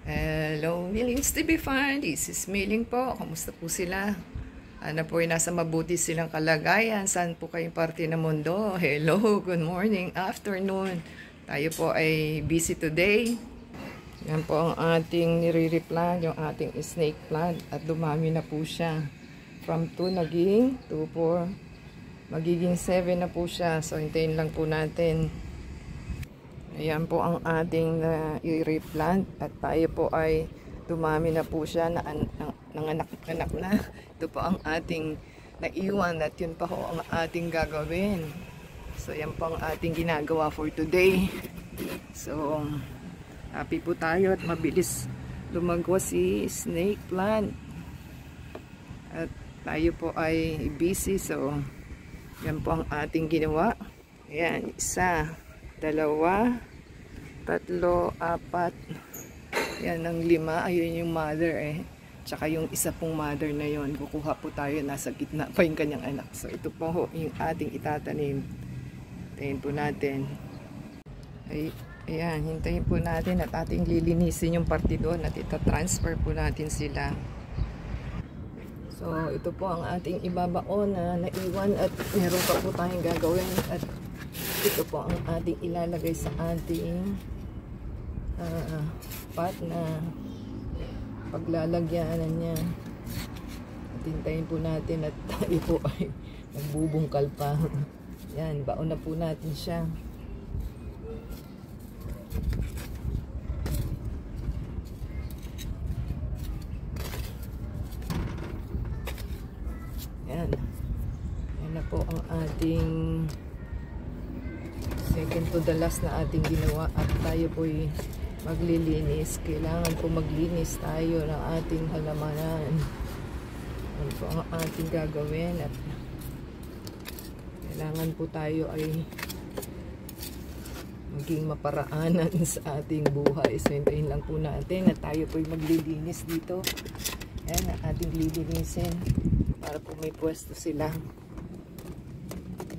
Hello, Millings TV fan. This is Milling po. Kamusta po sila? Ano po yung nasa mabuti silang kalagayan? Saan po kayong parte ng mundo? Hello, good morning, afternoon. Tayo po ay busy today. Yan po ang ating nire-replant, yung ating snake plant. At dumami na po siya. From 2 naging 2, 4. Magiging 7 na po siya. So, hintayin lang po natin. Ayan po ang ating i-replant at tayo po ay dumami na po siya na nanganak-anak na. Ito po ang ating naiwan at yun pa po ang ating gagawin. So yan po ang ating ginagawa for today. So happy po tayo at mabilis lumago si snake plant. At tayo po ay busy, so yan po ang ating ginawa. Ayan, 1, 2, 3, 4. Yan ang 5. Ayun yung mother Tsaka yung isa pong mother na yon. Kukuha po tayo. Nasa gitna pa yung kanyang anak. So ito po yung ating itatanim. Hintayin po natin. Ayan, hintayin po natin at ating lilinisin yung parte doon at itatransfer po natin sila. So ito po ang ating ibabaon na naiwan at meron pa po tayong gagawin at ito po ang ating ilalagay sa ating pot na paglalagyanan niya. At hintayin po natin at tayo po ay nagbubungkal pa. Yan, baon na po natin siya. Yan. Yan na po ang ating second to the last na ating ginawa at tayo po'y maglilinis. Kailangan po maglinis tayo ng ating halamanan. Yan po ang ating gagawin at kailangan po tayo ay maging maparaanan sa ating buhay. So hintayin lang po natin at tayo po'y maglilinis dito. Yan ang ating lilinisin para po may pwesto sila.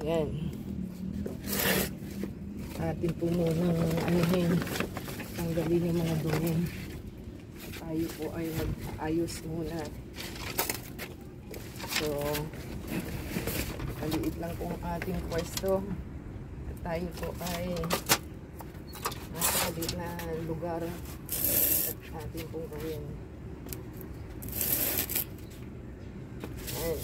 Yan. Atin po munang anuhin, tanggalin yung mga dumi. Tayo po ay mag-ayos muna. So maliit lang po ang ating pwesto at tayo po ay nasa maliit na lugar at atin pong gawin. Ayan.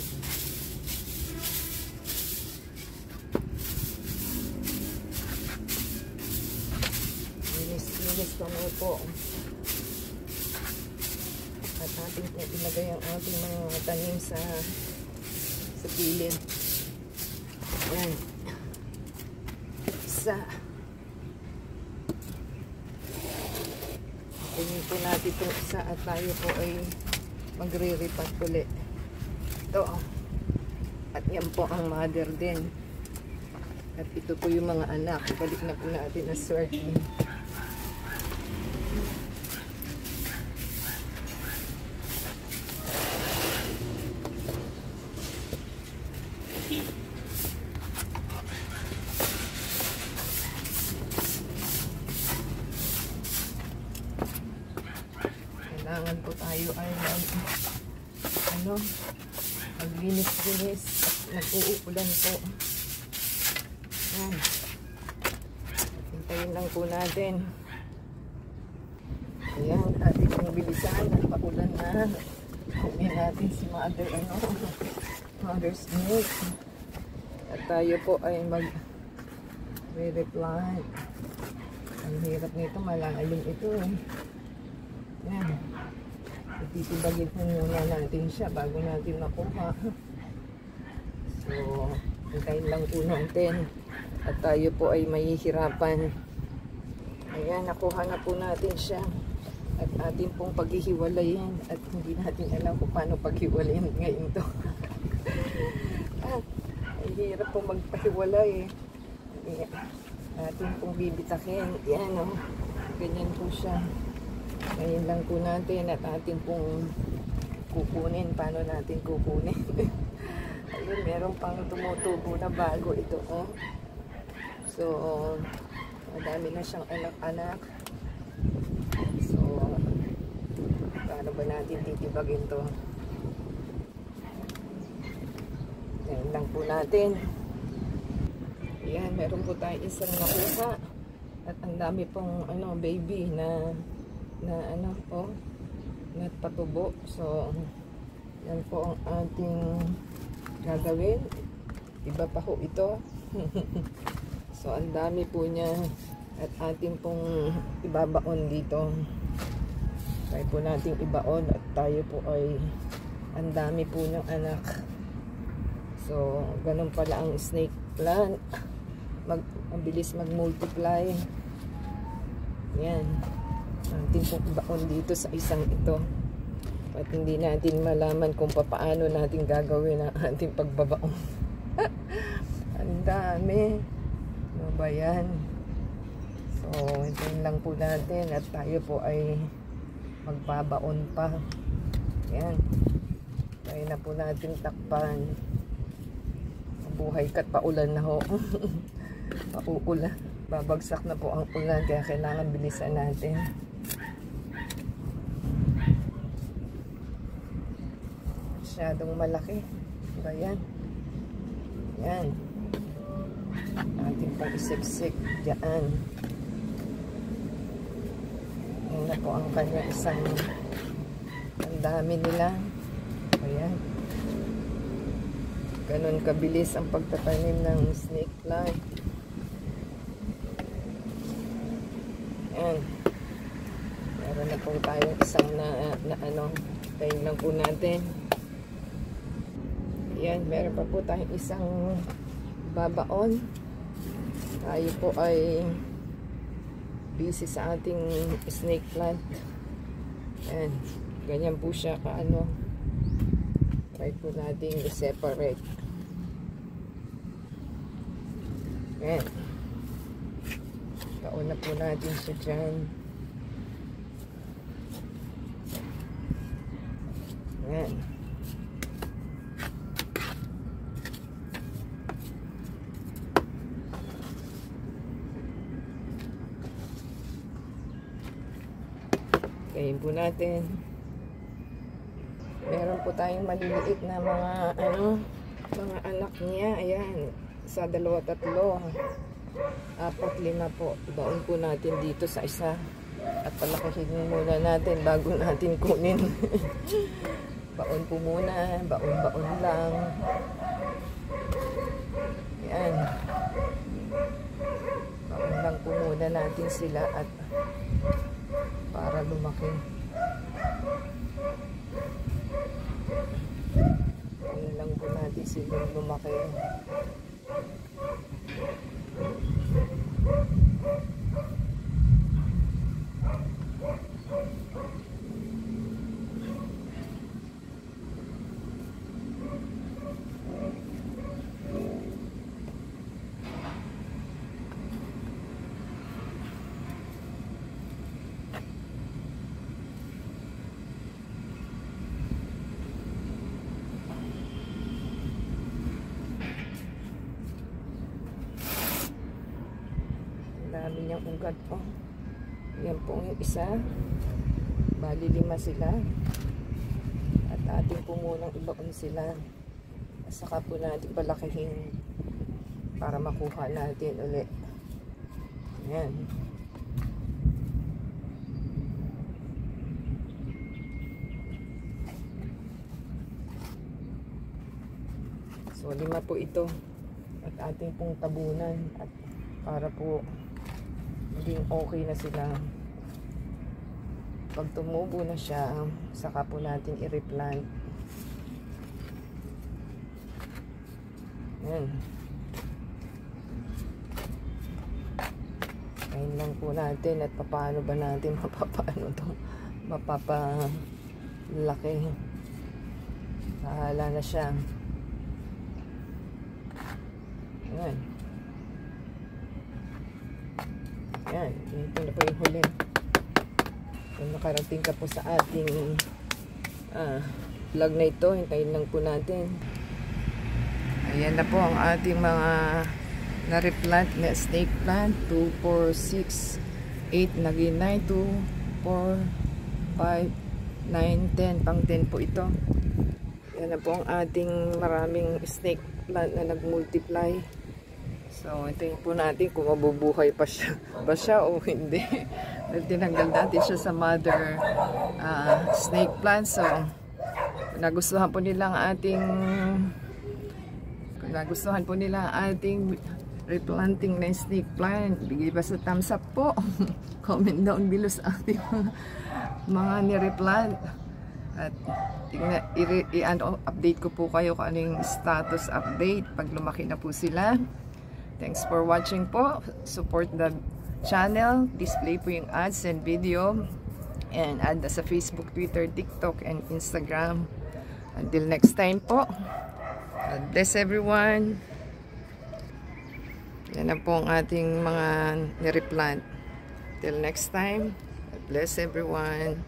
Linis kami po at ating po ilagay ang ating mga tanim sa pilin. Ayan, 1. Kunin po natin itong 1 at tayo po ay magre-repat ulit. Ito at yan po ang mother din at ito po yung mga anak. Balik na po natin na sorting. Kailangan po tayo ay maglinis-linis at nag-uulan po. Yan. Hintayin lang po natin. Ayan, ating pong bilisan at paulan na. Kunin natin si mother's milk. At tayo po ay mag-replant. Ang hirap nito, malalim ito Yan. Ititibagin muna natin siya bago natin makuha. So, hintayin lang po natin. At tayo po ay mahihirapan. Ayan, nakuha na po natin siya. At atin pong paghihiwalayin. At hindi natin alam kung paano paghiwalayin ngayon to. Ay hirap po magpahiwalay atin pong bibitakin. Yan ganyan po siya. Ngayon lang po natin at atin pong kukunin. Paano natin kukunin? Ayun, meron pang tumutubo na bago ito. So, madami na siyang anak-anak. So, bagin to. Yan lang po natin. Yan, meron po tayong isang nakuha. At ang dami pong baby na na patubo. So, yan po ang ating gagawin. Iba pa ho ito. So, ang dami po niya. At ating pong ibabaon dito. Tayo po nating ibaon. At tayo po ay ang dami po ng anak. So, ganun pala ang snake plant. Ang bilis mag-multiply. Yan. Ating pong ibaon dito sa isang ito. At hindi natin malaman kung paano natin gagawin ang ating pagbabaon. Ang dami. Ano ba yan? So, hintayin lang po natin at tayo po ay magbabaon pa. Yan. Tayo na po natin takpan. Buhay ka't paulan na ho. Pauulan. Babagsak na po ang ulan kaya kailangan bilisan natin. Masyadong malaki. Diba yan? Yan. Ating pang isip-sip dyan. Yan na po ang kanya isang ang dami nila. Ayan. Ganon kabilis ang pagtatanim ng snake plant. Ayan. Meron na po tayong isang tayo lang po natin. Ayan, meron pa po tayong isang babaon. Tayo po ay busy sa ating snake plant. Ayan, ganyan po siya try po natin i-separate. Ayan. Taon na po natin siya dyan. Ayan. Kain po natin. Meron po tayong maliliit na mga mga anak niya. Ayan. Isa, dalawa, tatlo. 4, 5 po. Ibaon po natin dito sa isa. At palakihin muna natin bago natin kunin. Baon po muna. Baon-baon lang. Ayan. Baon lang po muna natin sila at para lumaki. Ano lang po natin sila lumaki. Dami niyang ugat po. Yan po yung isa. Bali 5 sila. At atin po munang ibaon sila. At saka po natin palakihin para makuha natin ulit. Yan. So 5 po ito. At ating pong tabunan. At para po maging okay na sila. Pag tumubo na siya, saka po natin i-replant. Ayan. Ayun lang po natin at paano ba natin mapapalaki. Bahala na siya. Ayan. Ayan, ito na po yung huli. Kung nakarating ka po sa ating vlog na ito, hintayin lang po natin. Ayan na po ang ating mga na-replant na snake plant. 2, 4, 6, 8, naging 9, 2, 4, 5, 9, 10, pang 10 po ito. Yan na po ang ating maraming snake plant na nag-multiply. So, tingnan po natin kung mabubuhay pa siya, o hindi. Tinanggal natin siya sa mother snake plant. So, kung nagustuhan po nila ang ating replanting na snake plant, bigay ba sa thumbs up po? Comment down below sa ating mga nireplant. At update ko po kayo kung anong status update pag lumaki na po sila. Thanks for watching po. Support the channel. Display po yung ads and video. And add sa Facebook, Twitter, TikTok, and Instagram. Until next time po. God bless everyone. Yan na po ang ating mga nireplant. Till next time. God bless everyone.